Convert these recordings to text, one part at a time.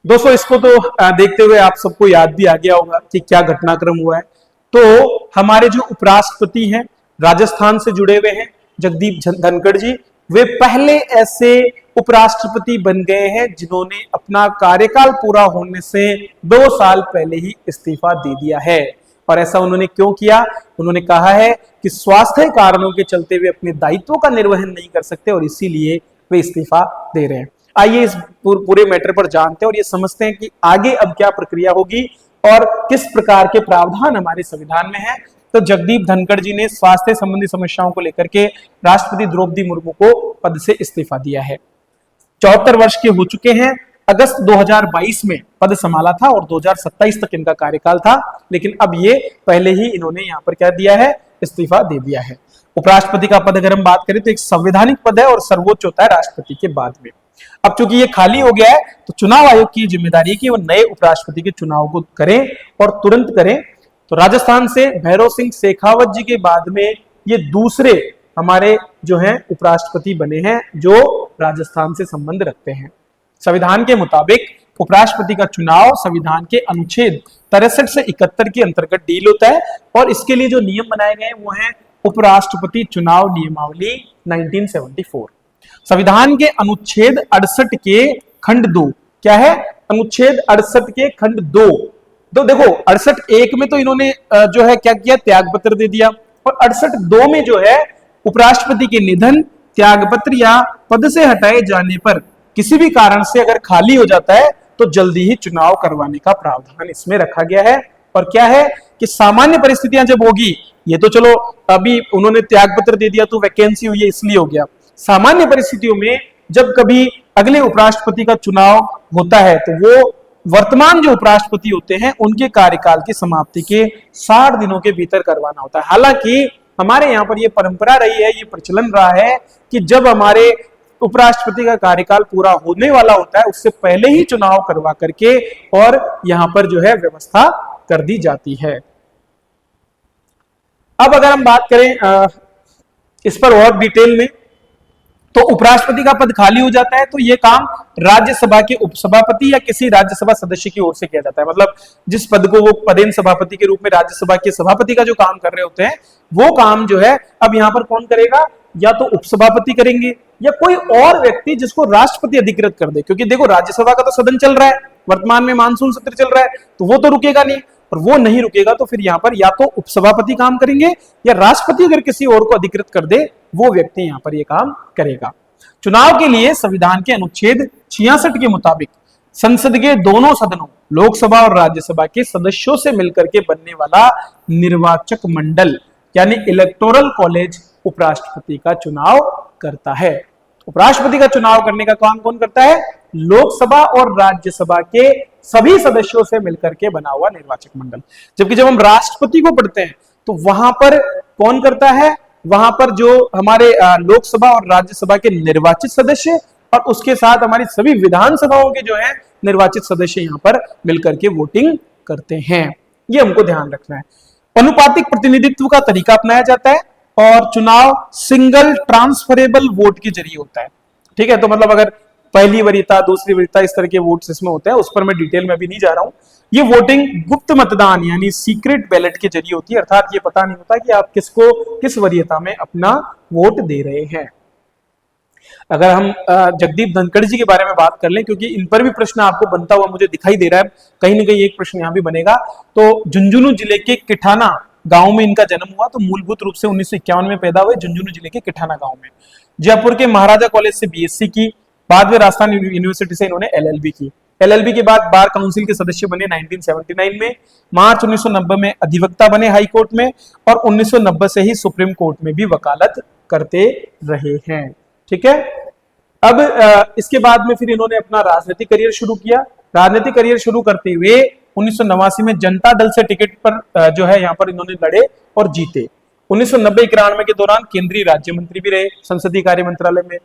दोस्तों इसको तो देखते हुए आप सबको याद भी आ गया होगा कि क्या घटनाक्रम हुआ है। तो हमारे जो उपराष्ट्रपति हैं, राजस्थान से जुड़े हुए हैं, जगदीप धनखड़ जी, वे पहले ऐसे उपराष्ट्रपति बन गए हैं जिन्होंने अपना कार्यकाल पूरा होने से 2 साल पहले ही इस्तीफा दे दिया है। और ऐसा उन्होंने क्यों किया? उन्होंने कहा है कि स्वास्थ्य कारणों के चलते वे अपने दायित्वों का निर्वहन नहीं कर सकते और इसीलिए वे इस्तीफा दे रहे हैं। आइए इस पूरे मैटर पर जानते हैं और ये समझते हैं कि आगे अब क्या प्रक्रिया होगी और किस प्रकार के प्रावधान हमारे संविधान में है। तो जगदीप धनखड़ जी ने स्वास्थ्य संबंधी समस्याओं को लेकर के राष्ट्रपति द्रौपदी मुर्मू को पद से इस्तीफा दिया है। 74 वर्ष के हो चुके हैं। अगस्त 2022 में पद संभाला था और 2027 तक इनका कार्यकाल था, लेकिन अब ये पहले ही इन्होंने यहाँ पर क्या दिया है, इस्तीफा दे दिया है। उपराष्ट्रपति का पद अगर हम बात करें तो एक संवैधानिक पद है और सर्वोच्च होता है राष्ट्रपति के बाद में। अब चूंकि ये खाली हो गया है तो चुनाव आयोग की जिम्मेदारी है कि वो नए उपराष्ट्रपति के चुनाव को करें और तुरंत करें। तो राजस्थान से भैरव सिंह शेखावत जी के बाद में ये दूसरे हमारे जो हैं उपराष्ट्रपति बने हैं जो राजस्थान से संबंध रखते हैं। संविधान के मुताबिक उपराष्ट्रपति का चुनाव संविधान के अनुच्छेद 63 से 71 के अंतर्गत डील होता है और इसके लिए जो नियम बनाए गए हैं वो है उपराष्ट्रपति चुनाव नियमावली 1974। संविधान के अनुच्छेद 68 के खंड 2 क्या है? अनुच्छेद 68 के खंड 2। तो देखो 68(1) में तो इन्होंने जो है क्या किया, त्यागपत्र दे दिया, और 68(2) में जो है उपराष्ट्रपति के निधन, त्यागपत्र या पद से हटाए जाने पर किसी भी कारण से अगर खाली हो जाता है तो जल्दी ही चुनाव करवाने का प्रावधान इसमें रखा गया है। और क्या है कि सामान्य परिस्थितियां जब होगी, ये तो चलो अभी उन्होंने त्यागपत्र दे दिया तो वैकेंसी हुई है इसलिए हो गया। सामान्य परिस्थितियों में जब कभी अगले उपराष्ट्रपति का चुनाव होता है तो वो वर्तमान जो उपराष्ट्रपति होते हैं उनके कार्यकाल की समाप्ति के 60 दिनों के भीतर करवाना होता है। हालांकि हमारे यहाँ पर ये परंपरा रही है, ये प्रचलन रहा है कि जब हमारे उपराष्ट्रपति का कार्यकाल पूरा होने वाला होता है उससे पहले ही चुनाव करवा करके और यहाँ पर जो है व्यवस्था कर दी जाती है। अब अगर हम बात करें इस पर और डिटेल में, तो उपराष्ट्रपति का पद खाली हो जाता है तो यह काम राज्यसभा के उपसभापति या किसी राज्यसभा सदस्य की ओर से किया जाता है। मतलब जिस पद को वो पदेन सभापति के रूप में राज्यसभा के सभापति का जो काम कर रहे होते हैं वो काम जो है अब यहां पर कौन करेगा, या तो उपसभापति करेंगे या कोई और व्यक्ति जिसको राष्ट्रपति अधिकृत कर दे। क्योंकि देखो राज्यसभा का तो सदन चल रहा है, वर्तमान में मानसून सत्र चल रहा है, तो वो तो रुकेगा नहीं, और वो नहीं रुकेगा तो फिर यहाँ पर या तो उपसभापति काम करेंगे या राष्ट्रपति अगर किसी और को अधिकृत कर दे वो व्यक्ति यहाँ पर ये काम करेगा। चुनाव के लिए संविधान के अनुच्छेद 66 के मुताबिक संसद के दोनों सदनों लोकसभा और राज्यसभा के सदस्यों से मिलकर के बनने वाला निर्वाचक मंडल यानी इलेक्टोरल कॉलेज उपराष्ट्रपति का चुनाव करता है। उपराष्ट्रपति का चुनाव करने का काम कौन करता है? लोकसभा और राज्यसभा के सभी सदस्यों से मिलकर के बना हुआ निर्वाचक मंडल। जबकि जब हम राष्ट्रपति को पढ़ते हैं तो वहां पर कौन करता है? वहां पर जो हमारे लोकसभा और राज्यसभा के निर्वाचित सदस्य और उसके साथ हमारी सभी विधानसभाओं के जो है निर्वाचित सदस्य यहां पर मिलकर के वोटिंग करते हैं। ये हमको ध्यान रखना है। अनुपातिक प्रतिनिधित्व का तरीका अपनाया जाता है और चुनाव सिंगल ट्रांसफरेबल वोट के जरिए होता है। ठीक है, तो मतलब अगर पहली वरीयता, दूसरी वरीयता, इस तरह के वोट्स इसमें होते हैं, उस पर मैं डिटेल में अभी नहीं जा रहा हूं। ये वोटिंग गुप्त मतदान यानी सीक्रेट बैलेट के जरिए होती है, अर्थात ये पता नहीं होता कि आप किसको किस वरीयता में अपना वोट दे रहे हैं। अगर हम जगदीप धनखड़ जी के बारे में बात कर लें, क्योंकि इन पर भी प्रश्न आपको बनता हुआ मुझे दिखाई दे रहा है, कहीं ना कहीं एक प्रश्न यहां भी बनेगा। तो झुंझुनू जिले के किठाना गांव में इनका जन्म हुआ। तो मूलभूत रूप से 1951 में पैदा हुए झुंझुनू जिले के किठाना गांव में। जयपुर के महाराजा कॉलेज से बीएससी की, बाद में राजस्थान यूनिवर्सिटी से इन्होंने एलएलबी की। एलएलबी के बाद बार काउंसिल के सदस्य बने 1979 में। मार्च 1990 में अधिवक्ता बने हाई कोर्ट में और 1990 से ही सुप्रीम कोर्ट में भी वकालत करते रहे हैं। ठीक है, अब इसके बाद में फिर इन्होंने अपना राजनीतिक करियर शुरू किया। राजनीतिक करियर शुरू करते हुए 1989 में जनता दल से टिकट पर जो है यहाँ पर इन्होंने लड़े और जीते। 1990-91 के दौरान केंद्रीय राज्य मंत्री भी रहे संसदीय कार्य मंत्रालय में।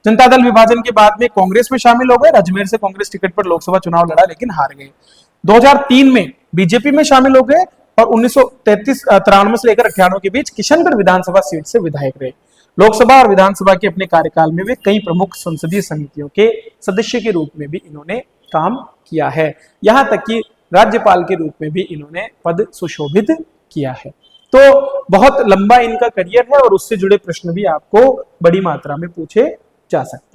जनता दल विभाजन के बाद में कांग्रेस में शामिल हो गए। अजमेर से कांग्रेस टिकट पर लोकसभा चुनाव लड़ा लेकिन हार गए। 2003 में बीजेपी में शामिल हो गए और 1993 से लेकर 98 के बीच किशनगढ़ विधानसभा सीट से विधायक रहे। लोकसभा और विधानसभा के अपने कार्यकाल में वे कई प्रमुख संसदीय समितियों के सदस्य के रूप में भी इन्होंने काम किया है। यहां तक कि राज्यपाल के रूप में भी इन्होंने पद सुशोभित किया है। तो बहुत लंबा इनका करियर है और उससे जुड़े प्रश्न भी आपको बड़ी मात्रा में पूछे जा सकते हैं।